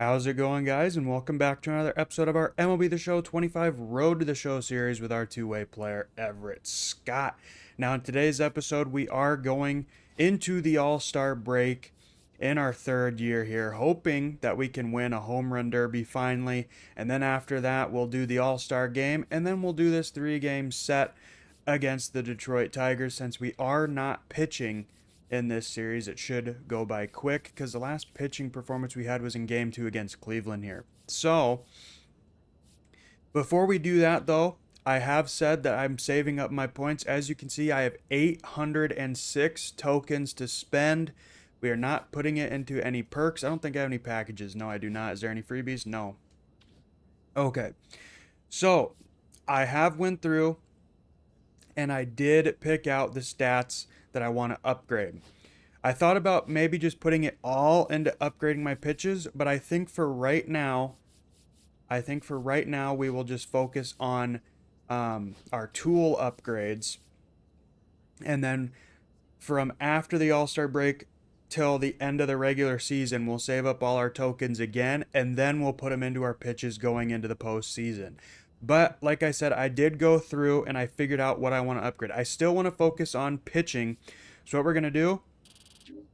How's it going, guys? And welcome back to another episode of our MLB The Show 25 Road to the Show series with our two-way player, Everett Scott. Now, in today's episode, we are going into the All-Star break in our third year here, hoping that we can win a home run derby finally. And then after that, we'll do the All-Star game, and then we'll do this three-game set against the Detroit Tigers since we are not pitching in this series. It should go by quick because the last pitching performance we had was in game 2 against Cleveland here. So before we do that, though, I have said that I'm saving up my points. As you can see, I have 806 tokens to spend. We are not putting it into any perks. I don't think I have any packages. No, I do not. Is there any freebies? No. Okay. So I have went through and I did pick out the stats that I want to upgrade. I thought about maybe just putting it all into upgrading my pitches, but I think for right now, we will just focus on our tool upgrades, and then from after the All-Star break till the end of the regular season, we'll save up all our tokens again, and then we'll put them into our pitches going into the postseason. But like I said, I did go through and I figured out what I want to upgrade. I still want to focus on pitching. So what we're going to do,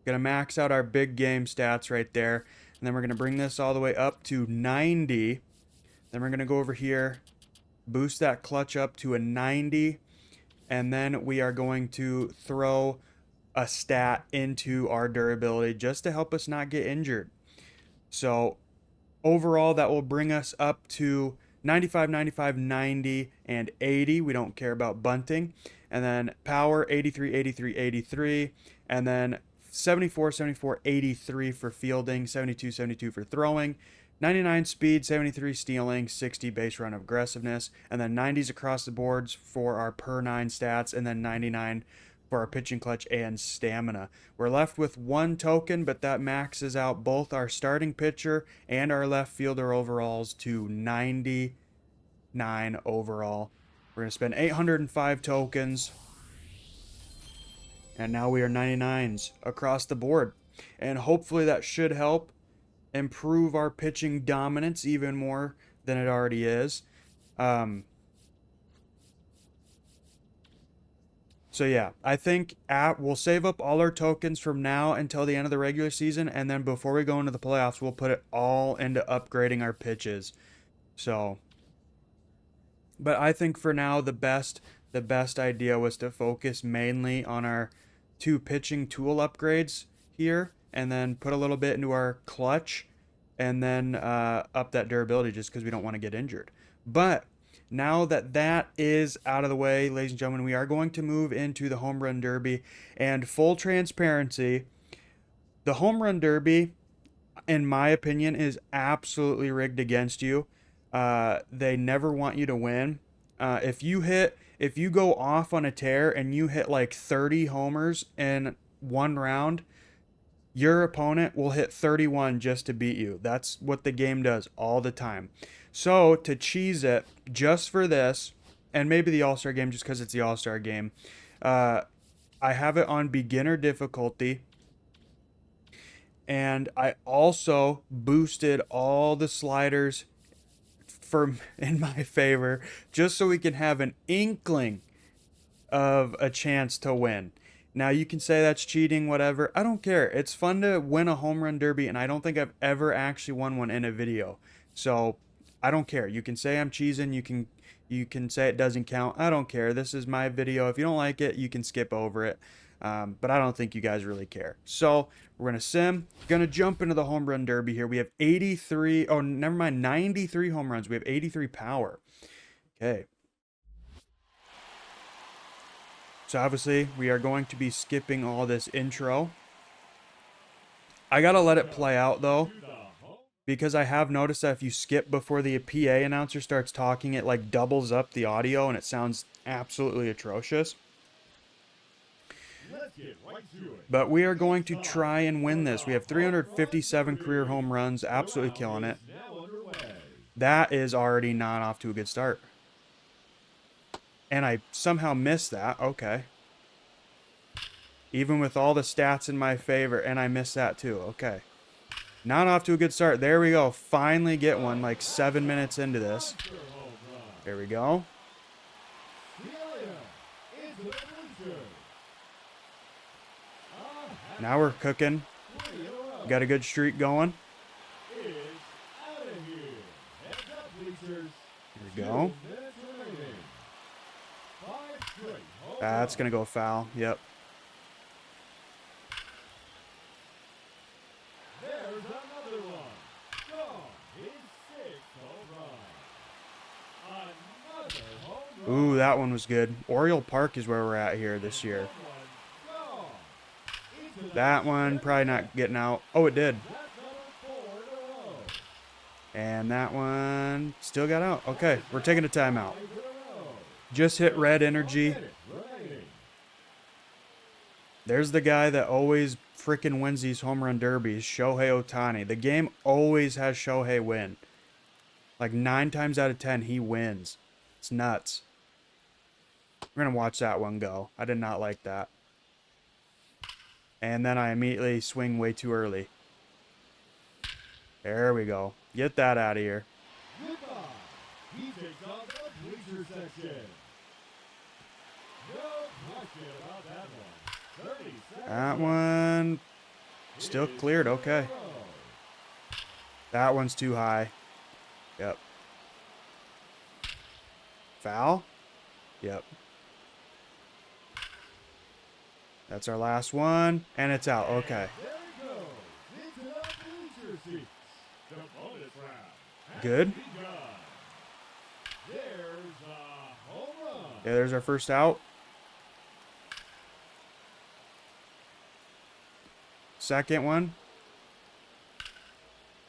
going to max out our big game stats right there. And then we're going to bring this all the way up to 90. Then we're going to go over here, boost that clutch up to a 90. And then we are going to throw a stat into our durability just to help us not get injured. So overall, that will bring us up to 95, 95, 90, and 80. We don't care about bunting. And then power, 83, 83, 83. And then 74, 74, 83 for fielding, 72, 72 for throwing, 99 speed, 73 stealing, 60 base run aggressiveness, and then 90s across the boards for our per 9 stats, and then 99 for our pitching clutch and stamina. We're left with one token, but that maxes out both our starting pitcher and our left fielder overalls to 99 overall. We're going to spend 805 tokens, and now we are 99s across the board. And hopefully that should help improve our pitching dominance even more than it already is. So yeah, I think we'll save up all our tokens from now until the end of the regular season, and then before we go into the playoffs, we'll put it all into upgrading our pitches. So, but I think for now the best idea was to focus mainly on our 2 pitching tool upgrades here, and then put a little bit into our clutch, and then up that durability just because we don't want to get injured. But now that that is out of the way, ladies and gentlemen, we are going to move into the home run derby. And full transparency, the home run derby, in my opinion, is absolutely rigged against you. They never want you to win. If you go off on a tear and you hit like 30 homers in one round, your opponent will hit 31 just to beat you. That's what the game does all the time. So to cheese it just for this, and maybe the All-Star game just because it's the All-Star game, I have it on beginner difficulty. And I also boosted all the sliders in my favor just so we can have an inkling of a chance to win. Now you can say that's cheating, whatever. I don't care. It's fun to win a home run derby, and I don't think I've ever actually won one in a video. So I don't care. You can say I'm cheesing. You can say it doesn't count. I don't care. This is my video. If you don't like it, you can skip over it. But I don't think you guys really care. So we're gonna jump into the home run derby here. We have 83. Oh, never mind. 93 home runs. We have 83 power. Okay. So obviously we are going to be skipping all this intro. I gotta let it play out though, because I have noticed that if you skip before the PA announcer starts talking, it like doubles up the audio and it sounds absolutely atrocious. But we are going to try and win this. We have 357 career home runs, absolutely killing it. That is already not off to a good start. And I somehow missed that. Okay. Even with all the stats in my favor, and I missed that too. Okay. Not off to a good start. There we go. Finally get one like 7 minutes into this. There we go. Now we're cooking. Got a good streak going. There we go. That's going to go foul. Yep. Ooh, that one was good. Oriole Park is where we're at here this year. That one probably not getting out. Oh, it did. And that one still got out. Okay, we're taking a timeout. Just hit red energy. There's the guy that always freaking wins these home run derbies, Shohei Ohtani. The game always has Shohei win. Like 9 times out of 10, he wins. It's nuts. We're going to watch that one go. I did not like that. And then I immediately swing way too early. There we go. Get that out of here. That one still cleared. Okay. That one's too high. Yep. Foul? Yep. That's our last one. And it's out. Okay. Good. Yeah, there's our first out. Second one.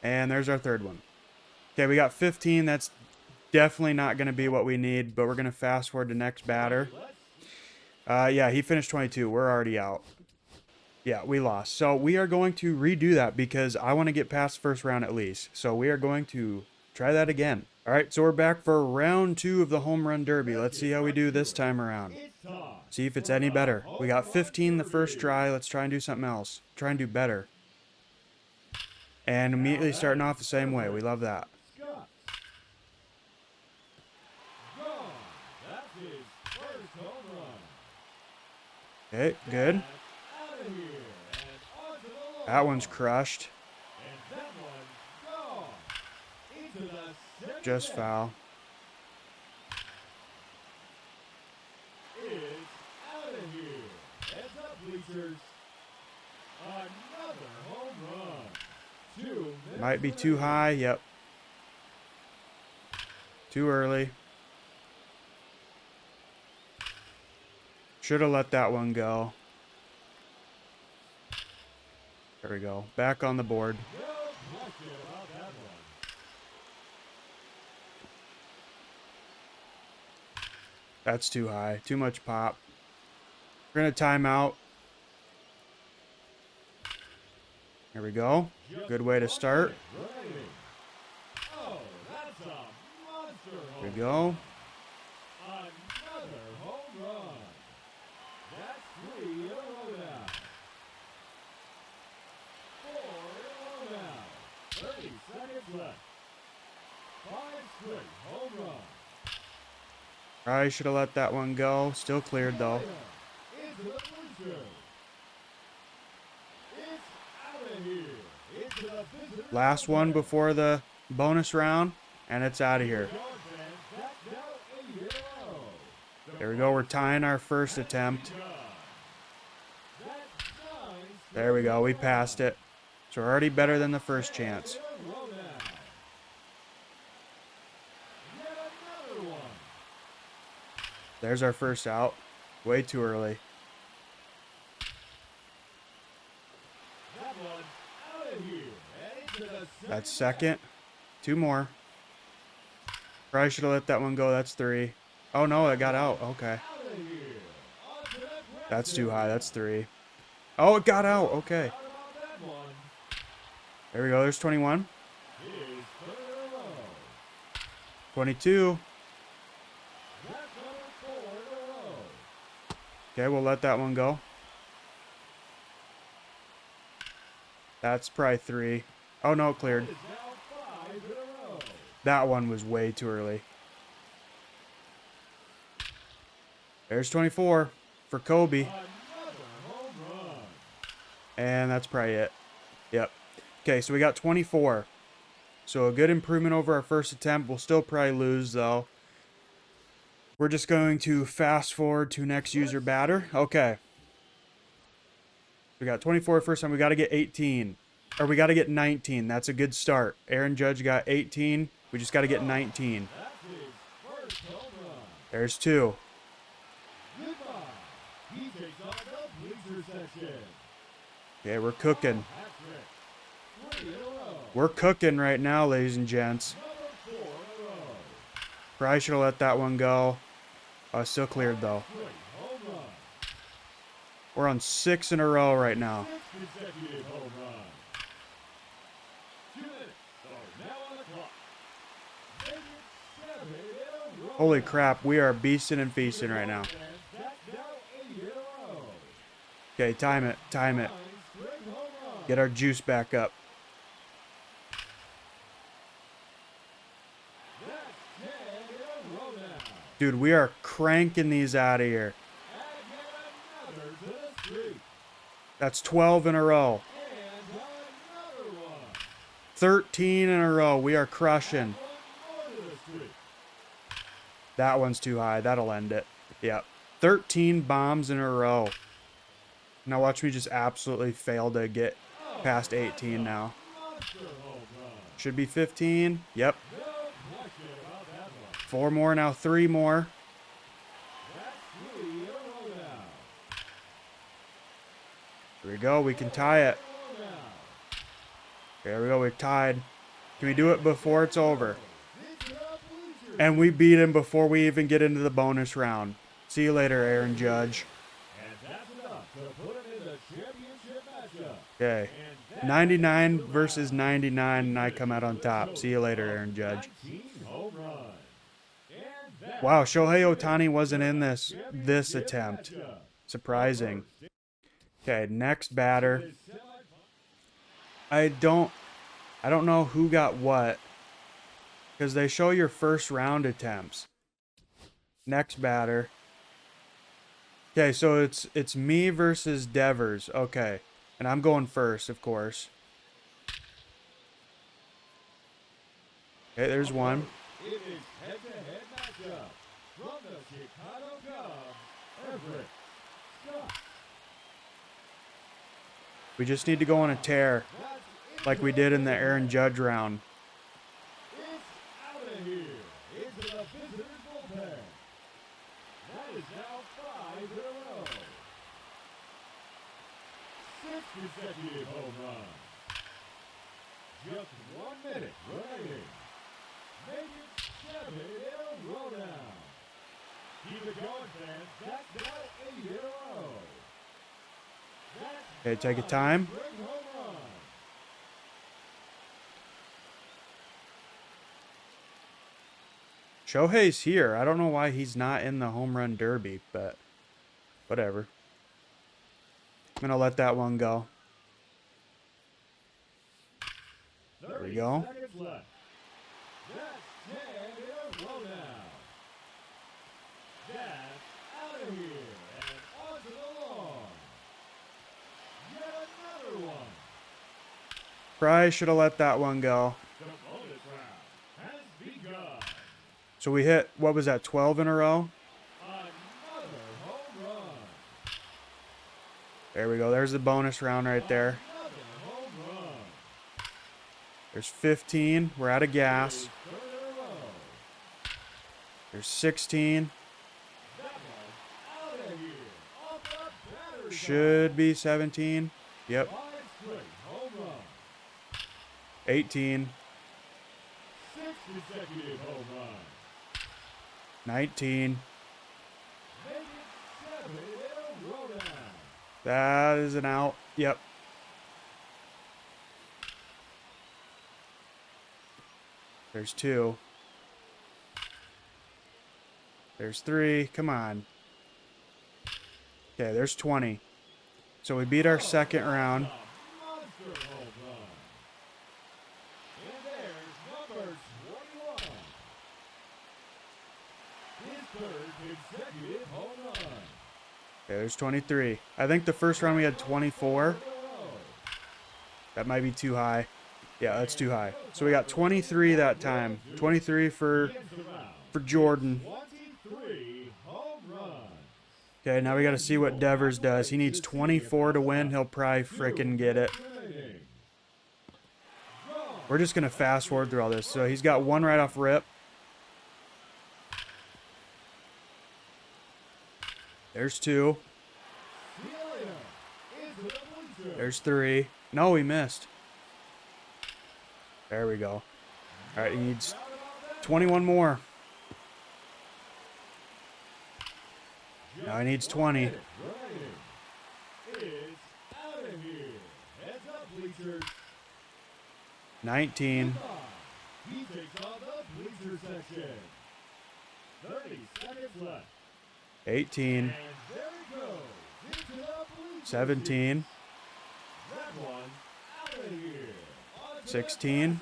And there's our third one. Okay, we got 15. That's definitely not going to be what we need, but we're going to fast forward to next batter. Yeah, he finished 22. We're already out. Yeah, we lost. So we are going to redo that because I want to get past the first round at least. So we are going to try that again. All right, so we're back for round 2 of the home run derby. Let's see how we do this time around. See if it's any better. We got 15 the first try. Let's try and do something else. Try and do better. And immediately starting off the same way. We love that. Okay, good. That one's crushed. Just foul. Might be too high. Yep. Too early. Should have let that one go. There we go. Back on the board. That's too high. Too much pop. We're going to time out. There we go. Good way to start. There we go. Probably should have let that one go. Still cleared though. Last one before the bonus round, and it's out of here. There we go. We're tying our first attempt. There we go. We passed it. So we're already better than the first chance. There's our first out. Way too early. That's second. 2 more. Probably should have let that one go. That's 3. Oh, no, it got out. Okay. That's too high. That's 3. Oh, it got out. Okay. There we go. There's 21. 22. Okay, we'll let that one go. That's probably 3. Oh, no, it cleared. That one was way too early. There's 24 for Kobe. And that's probably it. Yep. Okay, so we got 24. So a good improvement over our first attempt. We'll still probably lose, though. We're just going to fast forward to next user batter. Okay. We got 24 first time. We got to get 18. Or we got to get 19. That's a good start. Aaron Judge got 18. We just got to get 19. There's 2. Okay, we're cooking. We're cooking right now, ladies and gents. Probably should have let that one go. Still cleared, though. We're on 6 in a row right now. Holy crap, we are beasting and feasting right now. Okay, time it, time it. Get our juice back up. Dude, we are cranking these out of here. That's 12 in a row. 13 in a row. We are crushing. That one's too high. That'll end it. Yep. 13 bombs in a row. Now watch me just absolutely fail to get past 18 now. Should be 15. Yep. 4 more now. 3 more. Here we go. We can tie it. There we go. We're tied. Can we do it before it's over? And we beat him before we even get into the bonus round. See you later, Aaron Judge. Okay. 99 versus 99, and I come out on top. See you later, Aaron Judge. Wow, Shohei Ohtani wasn't in this attempt. Surprising. Okay, next batter. I don't know who got what, because they show your first round attempts. Next batter. Okay, so it's me versus Devers. Okay, and I'm going first, of course. Okay, there's one. It is head-to-head matchup from the Chicago Cubs, Everett Scott. We just need to go on a tear, like we did in the Aaron Judge round. It's out of here. Into the visitor's bullpen. That is now 5 in a row. 6 consecutive home runs. Just 1 minute remaining. Make it 7 in a row now. Keep it going, fans. That's now 8 in a row. Okay, take your time. Shohei's here. I don't know why he's not in the home run derby, but whatever. I'm going to let that one go. There we go. Probably should have let that one go. So we hit, what was that, 12 in a row? There we go. There's the bonus round right there. There's 15. We're out of gas. There's 16. Should be 17. Yep. 18. 19. That is an out. Yep. There's 2. There's 3. Come on. Okay, there's 20. So we beat our second round. There's 23. I think the first round we had 24. That might be too high. Yeah, that's too high. So we got 23 that time. 23 for Jordan. Okay, now we got to see what Devers does. He needs 24 to win. He'll probably frickin' get it. We're just going to fast forward through all this. So he's got one right off rip. There's 2. There's 3. No, he missed. There we go. All right, he needs 21 more. Now he needs 20. 19. 18. 17. 16.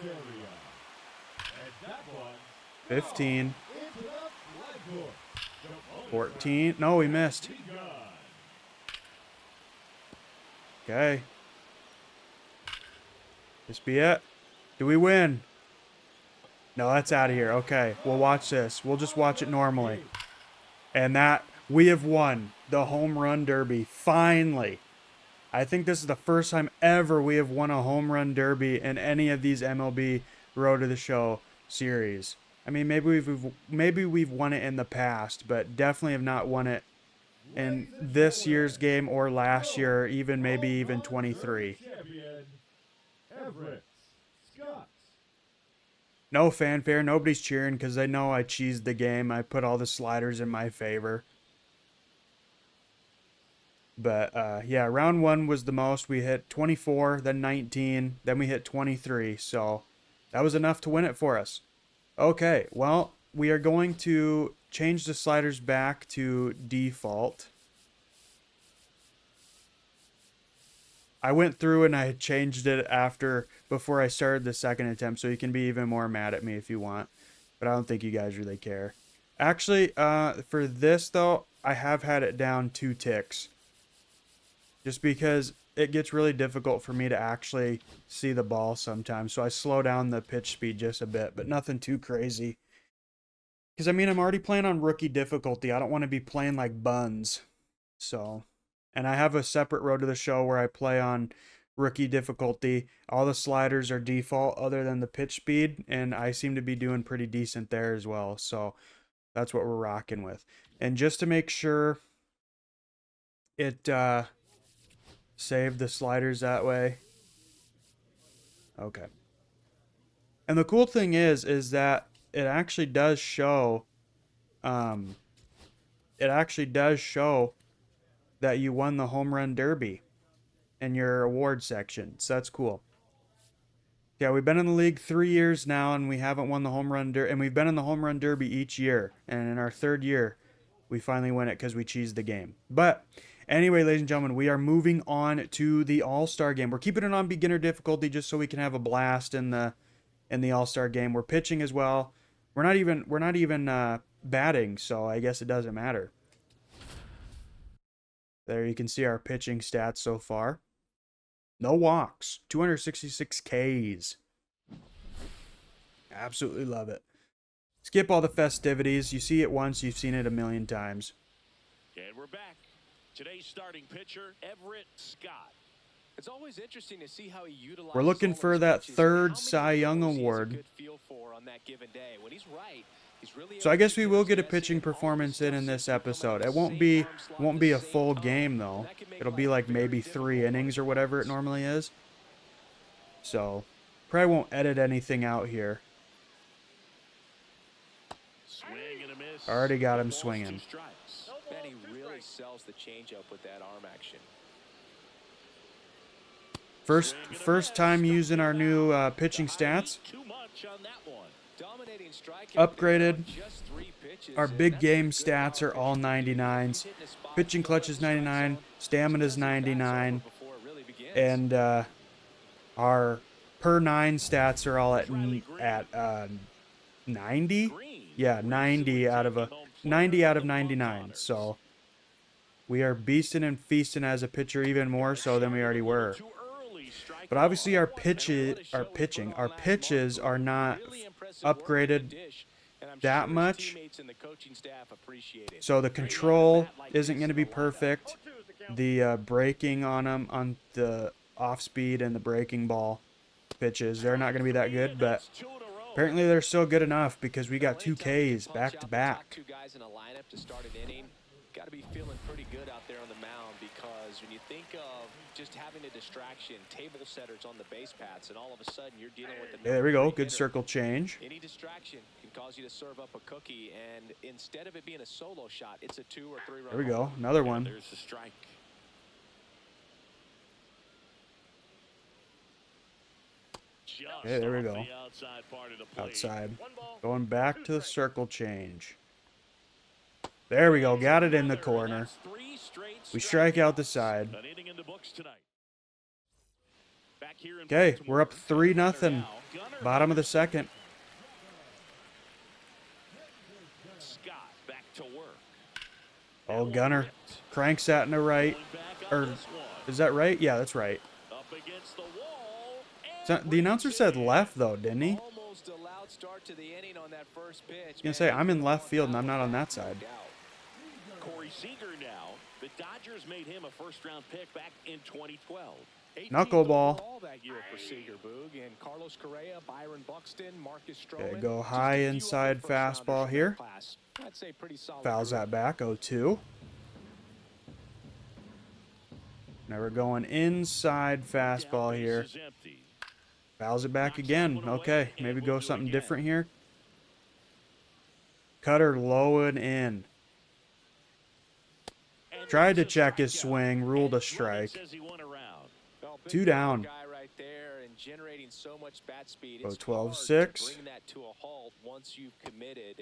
15. 14. No, he missed. Okay. This be it. Do we win? No, that's out of here. Okay, we'll watch this. We'll just watch it normally. And that, we have won the home run derby. Finally. I think this is the first time ever we have won a home run derby in any of these MLB Road to the Show series. I mean, maybe we've won it in the past, but definitely have not won it in this year's game or last year, or even maybe even 23. No fanfare, nobody's cheering because they know I cheesed the game. I put all the sliders in my favor. But, yeah, round 1 was the most. We hit 24, then 19, then we hit 23. So that was enough to win it for us. Okay, well, we are going to change the sliders back to default. I went through and I changed it before I started the second attempt, so you can be even more mad at me if you want. But I don't think you guys really care. Actually, for this, though, I have had it down 2 ticks. Just because it gets really difficult for me to actually see the ball sometimes. So I slow down the pitch speed just a bit, but nothing too crazy. Because, I mean, I'm already playing on rookie difficulty. I don't want to be playing like buns. So, and I have a separate Road to the Show where I play on rookie difficulty. All the sliders are default other than the pitch speed. And I seem to be doing pretty decent there as well. So that's what we're rocking with. And just to make sure it... save the sliders that way. Okay. And the cool thing is that it actually does show, that you won the home run derby in your award section. So that's cool. Yeah, we've been in the league 3 years now, and we haven't won the home run derby. And we've been in the home run derby each year. And in our 3rd year, we finally win it because we cheesed the game. But anyway, ladies and gentlemen, we are moving on to the All-Star game. We're keeping it on beginner difficulty just so we can have a blast in the All-Star game. We're pitching as well. We're not even batting, so I guess it doesn't matter. There you can see our pitching stats so far. No walks, 266 Ks. Absolutely love it. Skip all the festivities. You see it once, you've seen it a million times. And we're back. Today's starting pitcher, Everett Scott. It's always interesting to see how he utilizes. We're looking for that 3rd Cy Young Award. So I guess we will get a pitching performance in this episode. It won't be a full game though. It'll be like maybe 3 innings or whatever it normally is. So probably won't edit anything out here. Already got him swinging. And he really sells the changeup with that arm action. First time using our new pitching stats. Upgraded. Our big game stats are all 99s. Pitching clutch is 99. Stamina is 99. And our per 9 stats are all at 90. Yeah, 90 out of 99. So we are beasting and feasting as a pitcher even more so than we already were. But obviously our pitches are not upgraded that much. So the control isn't going to be perfect. The braking on them, on the off speed and the breaking ball pitches, they're not going to be that good, but apparently they're still good enough because we got 2 Ks back to back. Two guys in a lineup to start an inning. Got to be feeling pretty good out there on the mound, because when you think of just having a distraction, table setters on the base paths, and all of a sudden you're dealing with the There we go. Good circle change. Any distraction can cause you to serve up a cookie, and instead of it being a solo shot, it's a 2 or 3 run. There we go. Another one. There's the strike. Okay, there we go. Outside. Going back to the circle change. There we go. Got it in the corner. We strike out the side. Okay, we're up 3-0. Bottom of the second. Oh, Gunner cranks that in the right. Or is that right? Yeah, that's right. So, the announcer said left though, didn't he? I was gonna say I'm in left field and I'm not on that side. Corey Seager now. The Dodgers made him a first-round pick back in 2012. Knuckleball. That year for Seager, Boog, and Carlos Correa, Byron Buxton, Marcus Stroman. Okay, go high inside fastball here. I'd say pretty solid. Fouls that back, 0-2. Now we're going inside fastball here. Fouls it back again. Okay, maybe go something different here. Cutter low and in. Tried to check his swing, ruled a strike. 2 down. Go 12-6.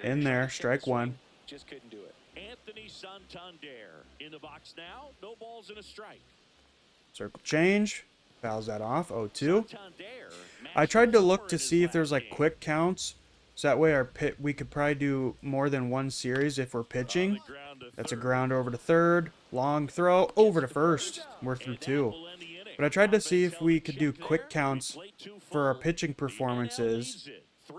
In there, strike 1. Just couldn't do it. Anthony Santander in the box now. No balls and a strike. Circle change. Fouls that off. 0-2. I tried to look to see if there's like quick counts. So that way we could probably do more than one series if we're pitching. That's a ground over to third. Long throw over to first. We're through 2. But I tried to see if we could do quick counts for our pitching performances.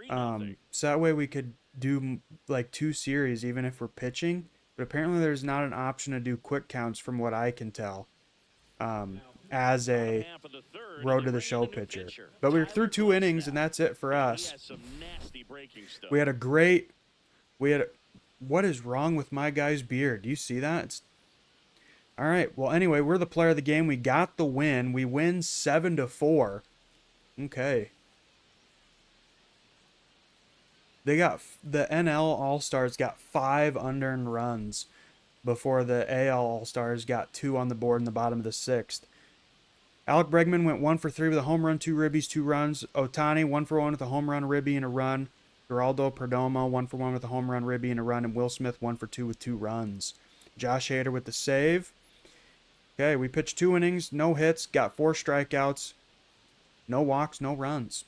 So that way we could do like 2 series even if we're pitching. But apparently there's not an option to do quick counts from what I can tell. As a road to the show pitcher. But we were through 2 innings and that's it for us. We had a great what is wrong with my guy's beard? Do you see that? All right. Well, anyway, we're the player of the game. We got the win. We win 7-4. Okay. They got the NL All-Stars got 5 unearned runs before the AL All-Stars got 2 on the board in the bottom of the 6th. Alec Bregman went 1 for 3 with a home run, 2 ribbies, 2 runs. Ohtani 1 for 1 with a home run, ribby, and a run. Geraldo Perdomo 1 for 1 with a home run, ribby, and a run. And Will Smith 1 for 2 with 2 runs. Josh Hader with the save. Okay, we pitched 2 innings, no hits, got 4 strikeouts, no walks, no runs.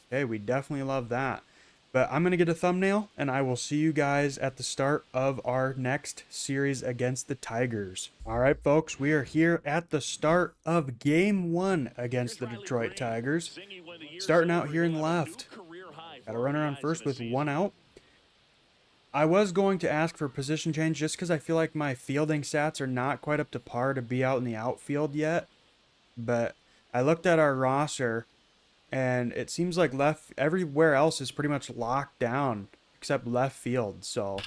Okay, we definitely love that. But I'm going to get a thumbnail, and I will see you guys at the start of our next series against the Tigers. All right, folks, we are here at the start of Game 1 against the Detroit Tigers. Starting out here in left. Got a runner on first with 1 out. I was going to ask for position change just because I feel like my fielding stats are not quite up to par to be out in the outfield yet. But I looked at our roster, and it seems like everywhere else is pretty much locked down except left field. So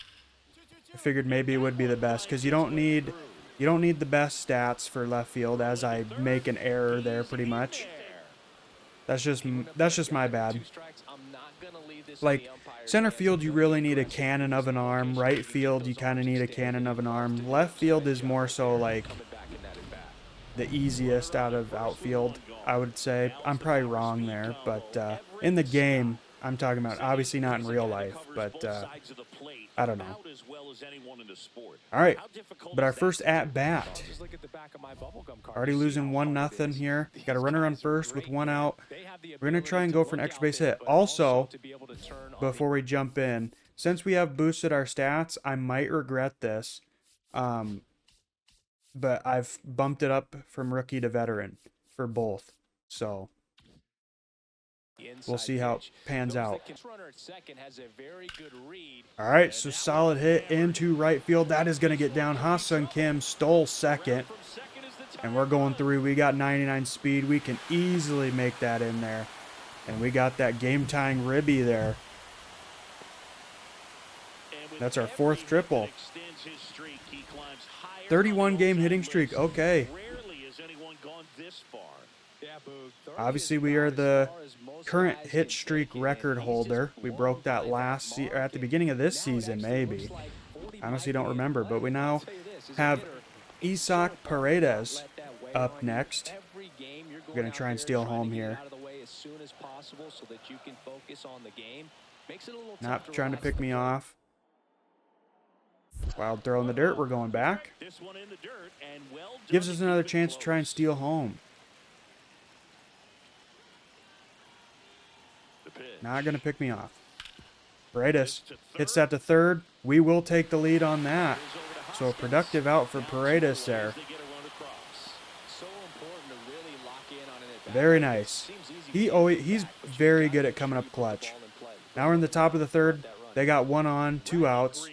I figured maybe it would be the best because you don't need the best stats for left field, as I make an error there pretty much. That's just my bad. Like, center field, you really need a cannon of an arm. Right field, you kind of need a cannon of an arm. Left field is more so like the easiest out of outfield, I would say. I'm probably wrong there, but in the game, I'm talking about. Obviously not in real life, but I don't know. All right, but our first at bat. Already losing 1-0 here. Got a runner on first with 1 out. We're gonna try and go for an extra base hit. Also, before we jump in, since we have boosted our stats, I might regret this. But I've bumped it up from rookie to veteran for both. So we'll see how it pans out. All right, so solid hit into right field. That is going to get down. Ha-Seong Kim stole second. And we're going through. We got 99 speed. We can easily make that in there. And we got that game-tying ribby there. That's our 4th triple. 31 game hitting streak. Okay. Obviously, we are the current hit streak record holder. We broke that at the beginning of this season, maybe. I honestly don't remember, but we now have Isaac Paredes up next. We're going to try and steal home here. Not trying to pick me off. Wild throw in the dirt. We're going back. Gives us another chance to try and steal home. Not going to pick me off. Paredes hits that to third. We will take the lead on that. So a productive out for Paredes there. Very nice. He's very good at coming up clutch. Now we're in the top of the third. They got 1 on, 2 outs.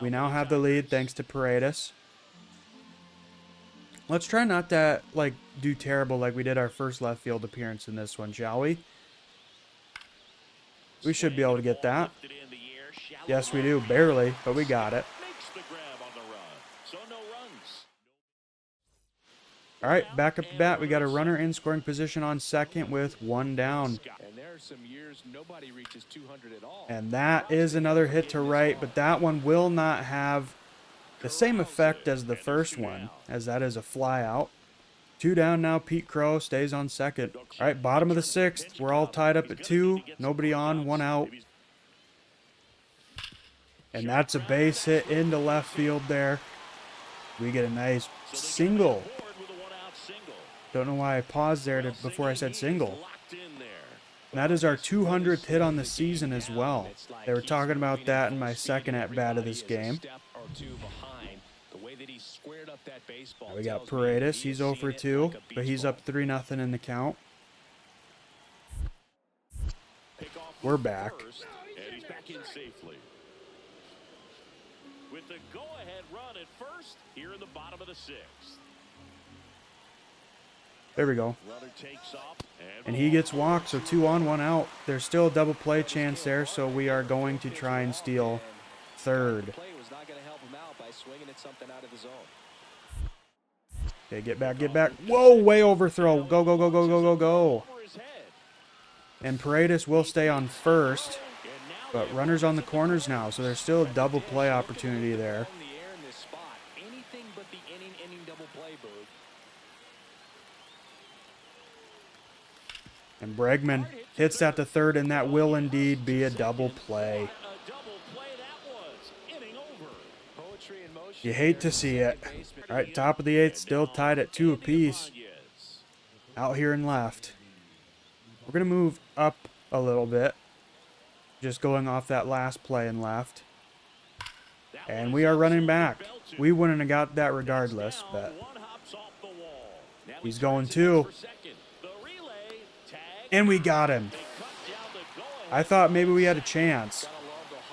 We now have the lead thanks to Paredes. Let's try not to do terrible like we did our first left field appearance in this one, shall we? We should be able to get that. Yes, we do. Barely, but we got it. All right, back up to bat. We got a runner in scoring position on second with 1 down. And that is another hit to right, but that one will not have the same effect as the first one, as that is a fly out. 2 down now. Pete Crow stays on second. All right, bottom of the 6th. We're all tied up at 2. Nobody on, 1 out. And that's a base hit into left field there. We get a nice single. Don't know why I paused there before I said single. And that is our 200th hit on the season as well. They were talking about that in my second at-bat of this game. Now we got Paredes. He's 0 for 2, but he's up 3-0 in the count. We're back. With the go-ahead run at first here in the bottom of the 6th. There we go. And he gets walked, so 2 on, 1 out. There's still a double play chance there, so we are going to try and steal third. Okay, get back, get back. Whoa, way overthrow. Go, go, go, go, go, go, go. And Paredes will stay on first, but runners on the corners now, so there's still a double play opportunity there. And Bregman hits that to third, and that will indeed be a double play. You hate to see it. All right, top of the 8th, still tied at 2 apiece. Out here in left. We're going to move up a little bit. Just going off that last play in left. And we are running back. We wouldn't have got that regardless, but he's going 2. And we got him. I thought maybe we had a chance.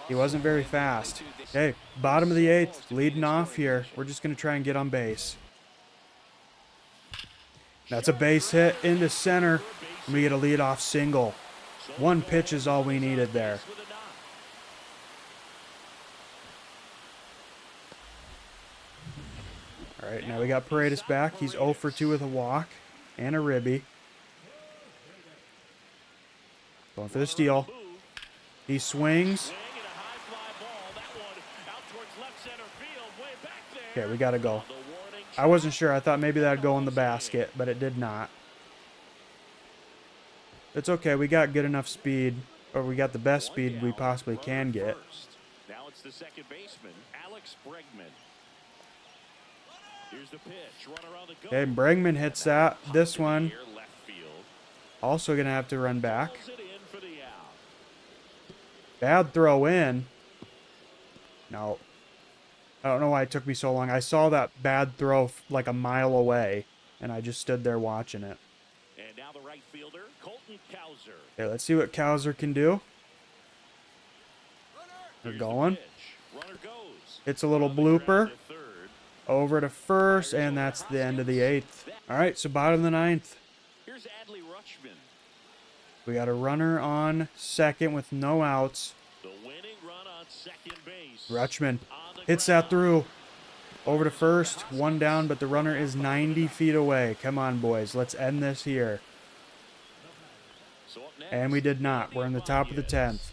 He wasn't very fast. Okay, bottom of the 8th, leading off here. We're just going to try and get on base. That's a base hit into center. And we get a leadoff single. 1 pitch is all we needed there. All right, now we got Paredes back. He's 0 for 2 with a walk and a ribby. Going for the steal. He swings. Okay, we got to go. I wasn't sure. I thought maybe that'd go in the basket, but it did not. It's okay. We got good enough speed. or we got the best speed we possibly can get. Now it's the second baseman, Alex Bregman. Here's the pitch. Runner on the go. Okay, Bregman hits that. This one also gonna have to run back. Bad throw in. No. I don't know why it took me so long. I saw that bad throw like a mile away, and I just stood there watching it. And now the right fielder, Colton Cowser. Okay, let's see what Cowser can do. They're going. It's a little blooper. Over to first, and that's the end of the 8th. All right, so bottom of the 9th. We got a runner on second with no outs. Rutschman hits that through. Over to first, one down, but the runner is 90 feet away. Come on, boys, let's end this here. And we did not. We're in the top of the 10th.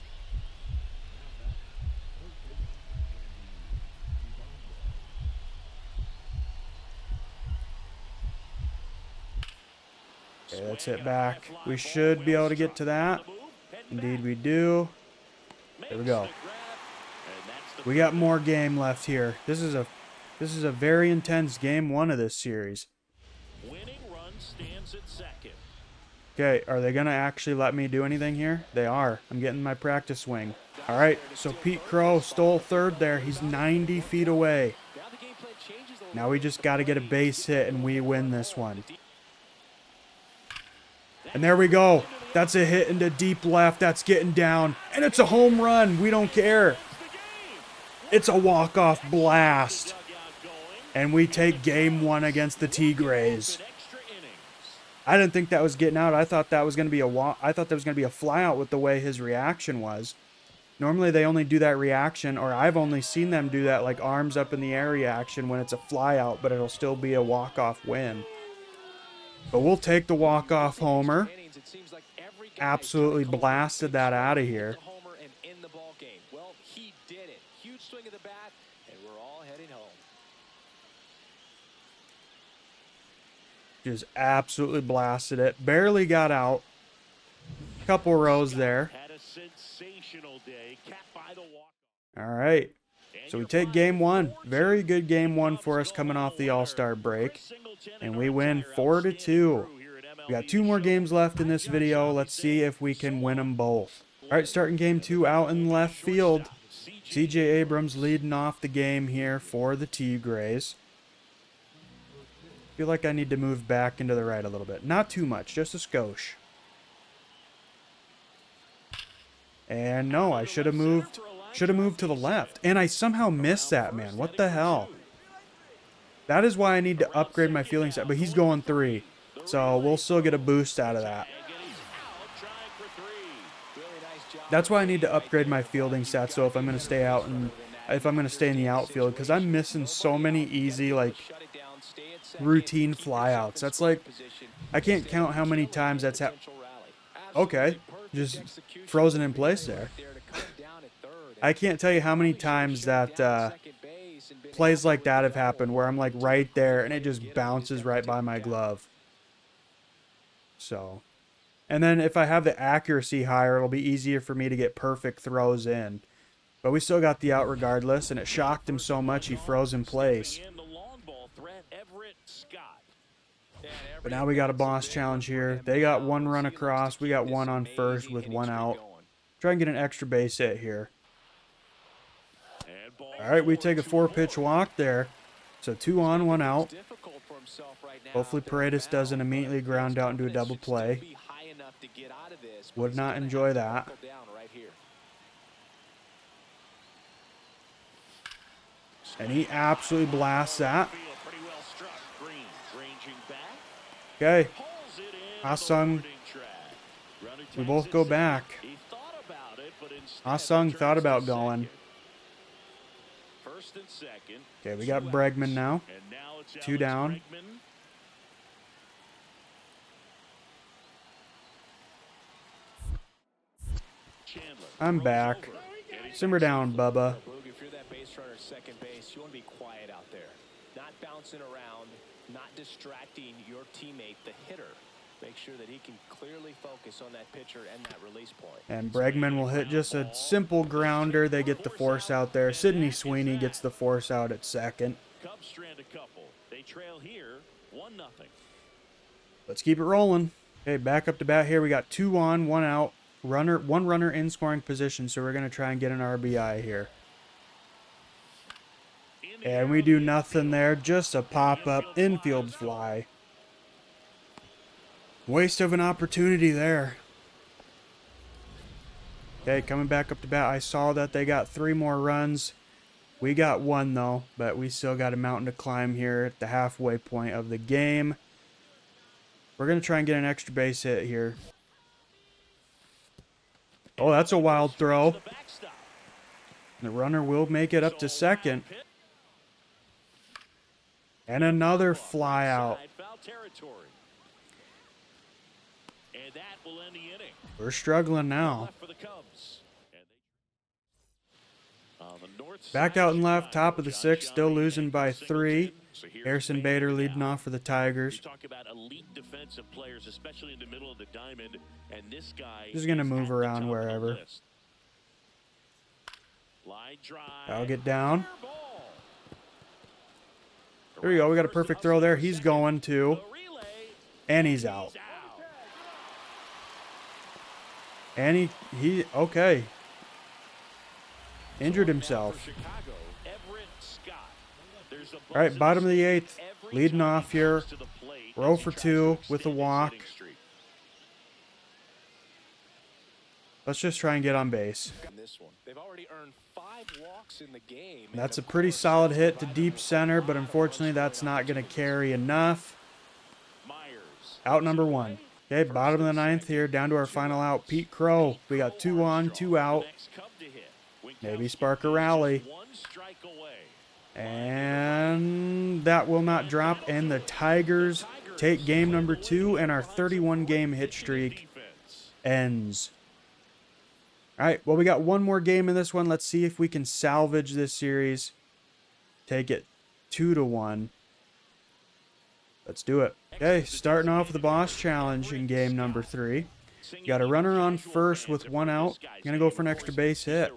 Okay, let's hit back. We should be able to get to that. Indeed we do. There we go. We got more game left here. This is a very intense game 1 of this series. Okay, are they going to actually let me do anything here? They are. I'm getting my practice swing. All right, so Pete Crow stole third there. He's 90 feet away. Now we just got to get a base hit and we win this one. And there we go. That's a hit into deep left. That's getting down. And it's a home run. We don't care. It's a walk-off blast. And we take game 1 against the Tigres. I didn't think that was getting out. I thought that was going to be a flyout with the way his reaction was. Normally they only do that reaction, or I've only seen them do that like arms up in the air reaction when it's a flyout, but it'll still be a walk-off win. But we'll take the walk-off homer. Absolutely blasted that out of here. Well, he did it. Huge swing of the bat, and we're all heading home. Just absolutely blasted it. Barely got out. Couple rows there. All right. So we take game 1. Very good game 1 for us coming off the All-Star break. And we win 4-2. We got 2 more games left in this video. Let's see if we can win them both. All right, starting game 2 out in left field. CJ Abrams leading off the game here for the Tigres. Feel like I need to move back into the right a little bit. Not too much, just a skosh. And no, I should have moved to the left. And I somehow missed that, man. What the hell? That is why I need to upgrade my fielding set. But he's going 3. So we'll still get a boost out of that. That's why I need to upgrade my fielding stats. So if I'm going to stay out and if I'm going to stay in the outfield, because I'm missing so many easy, like, routine flyouts. That's like, I can't count how many times that's happened. Okay, just frozen in place there. I can't tell you how many times that plays like that have happened where I'm like right there and it just bounces right by my glove. So, and then if I have the accuracy higher, it'll be easier for me to get perfect throws in. But we still got the out regardless, and it shocked him so much he froze in place. But now we got a boss challenge here. They got 1 run across. We got 1 on first with 1 out. Try and get an extra base hit here. All right, we take a 4-pitch walk there. So 2 on, 1 out. Hopefully Paredes doesn't immediately ground out into a double play. Would not enjoy that. And he absolutely blasts that. Okay. Ah-Sung. We both go back. Ah-Sung thought about going. Okay, we got Bregman now. 2 down. I'm back. Simmer down, Bubba. If you're that base runner second base, you want to be quiet out there. Not bouncing around, not distracting your teammate, the hitter. Make sure that he can clearly focus on that pitcher and that release point. And Bregman will hit just a simple grounder. They get the force out there. Sidney Sweeney gets the force out at second. Cubs strand a couple. They trail here 1-0. Let's keep it rolling. Okay, back up to bat here. We got 2 on, 1 out. One runner in scoring position, so we're going to try and get an RBI here. And we do nothing there. Just a pop-up infield fly. Waste of an opportunity there. Okay, coming back up to bat. I saw that they got 3 more runs. We got 1 though, but we still got a mountain to climb here at the halfway point of the game. We're going to try and get an extra base hit here. Oh, that's a wild throw. The runner will make it up to second. And another fly out. And that will end the inning. We're struggling now. For the Cubs. Back out and left, top of the 6th, still losing by 3. Harrison Bader leading off for the Tigers. Talk about elite defensive players, especially in the middle of the diamond, and this guy Just going to move around wherever. I'll get down. There we go. We got a perfect throw there. He's going to. And he's out. And he okay. Injured himself. All right, bottom of the 8th. Leading off here. We're 0 for 2 with a walk. Let's just try and get on base. They've already earned 5 walks in the game. That's a pretty solid hit to deep center, but unfortunately that's not going to carry enough. Out number 1. Okay, bottom of the 9th here, down to our final out, Pete Crow. We got 2 on, 2 out. Maybe spark a rally. And that will not drop, and the Tigers take game number 2, and our 31-game hit streak ends. All right, well, we got 1 more game in this one. Let's see if we can salvage this series. Take it 2-1. Let's do it. Okay, starting off with the boss challenge in game number 3. Got a runner on first with 1 out. Gonna go for an extra base hit.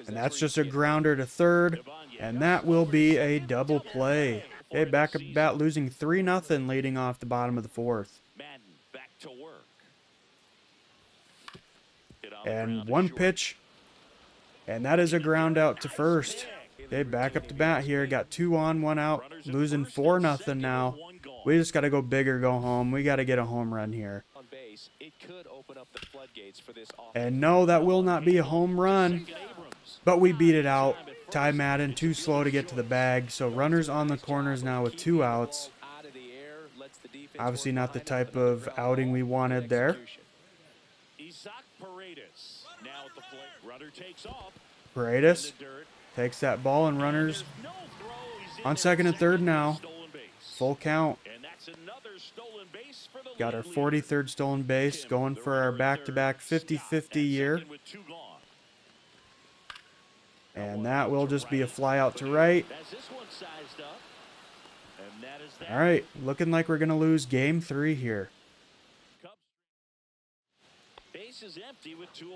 And that's just a grounder to third. And that will be a double play. Okay, back up bat, losing 3-0, leading off the bottom of the 4th. And 1 pitch. And that is a ground out to first. Okay, back up to bat here. Got 2 on, 1 out. Losing 4-0 now. We just got to go big or go home. We got to get a home run here. And no, that will not be a home run. But we beat it out. Ty Madden too slow to get to the bag. So runners on the corners now with 2 outs. Obviously not the type of outing we wanted there. Paredes takes that ball, and runners on second and third now. Full count. Got our 43rd stolen base, going for our back-to-back 50-50 year. And that will just be a fly out to right. All right, looking like we're going to lose game 3 here.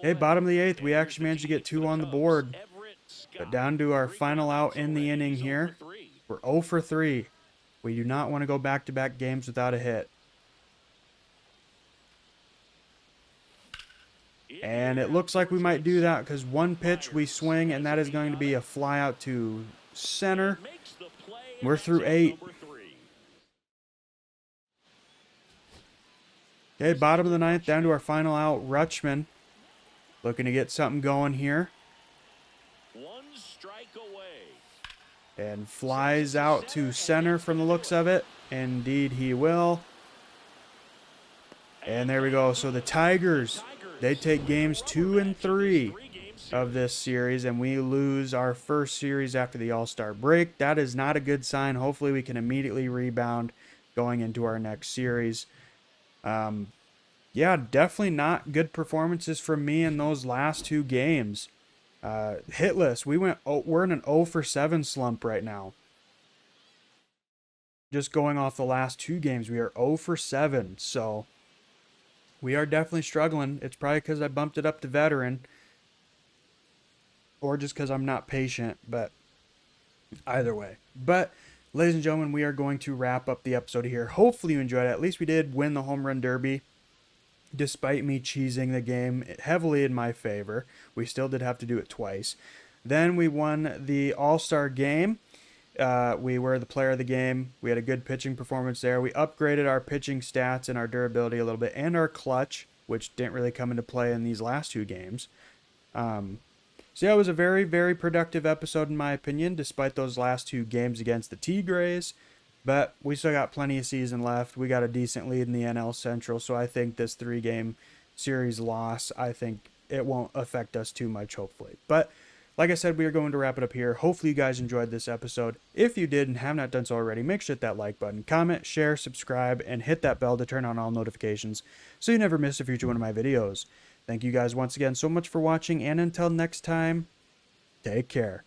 Hey, bottom of the 8th, we actually managed to get 2 on the board. But down to our final out in the inning here. We're 0 for 3. We do not want to go back-to-back games without a hit. And it looks like we might do that because 1 pitch we swing, and that is going to be a fly out to center. We're through 8. Okay, bottom of the 9th, down to our final out, Rutschman. Looking to get something going here. And flies out to center from the looks of it. Indeed he will. And there we go. So the Tigers, they take games 2 and 3 of this series, and we lose our first series after the All-Star break. That is not a good sign. Hopefully we can immediately rebound going into our next series. Yeah, definitely not good performances from me in those last 2 games. Hitless. We're in an 0 for 7 slump right now. just going off the last 2 games, we are 0 for 7. So we are definitely struggling. It's probably because I bumped it up to veteran, or just because I'm not patient, but either way. But ladies and gentlemen, we are going to wrap up the episode here. Hopefully you enjoyed it. At least we did win the home run derby. Despite me cheesing the game heavily in my favor, we still did have to do it twice. Then we won the All-Star game. We were the player of the game. We had a good pitching performance there. We upgraded our pitching stats and our durability a little bit, and our clutch, which didn't really come into play in these last 2 games. So yeah, it was a very, very productive episode in my opinion, despite those last 2 games against the Tigres. But we still got plenty of season left. We got a decent lead in the NL Central, so I think this 3-game series loss, I think it won't affect us too much, hopefully. But like I said, we are going to wrap it up here. Hopefully you guys enjoyed this episode. If you did and have not done so already, make sure to hit that like button, comment, share, subscribe, and hit that bell to turn on all notifications so you never miss a future one of my videos. Thank you guys once again so much for watching, and until next time, take care.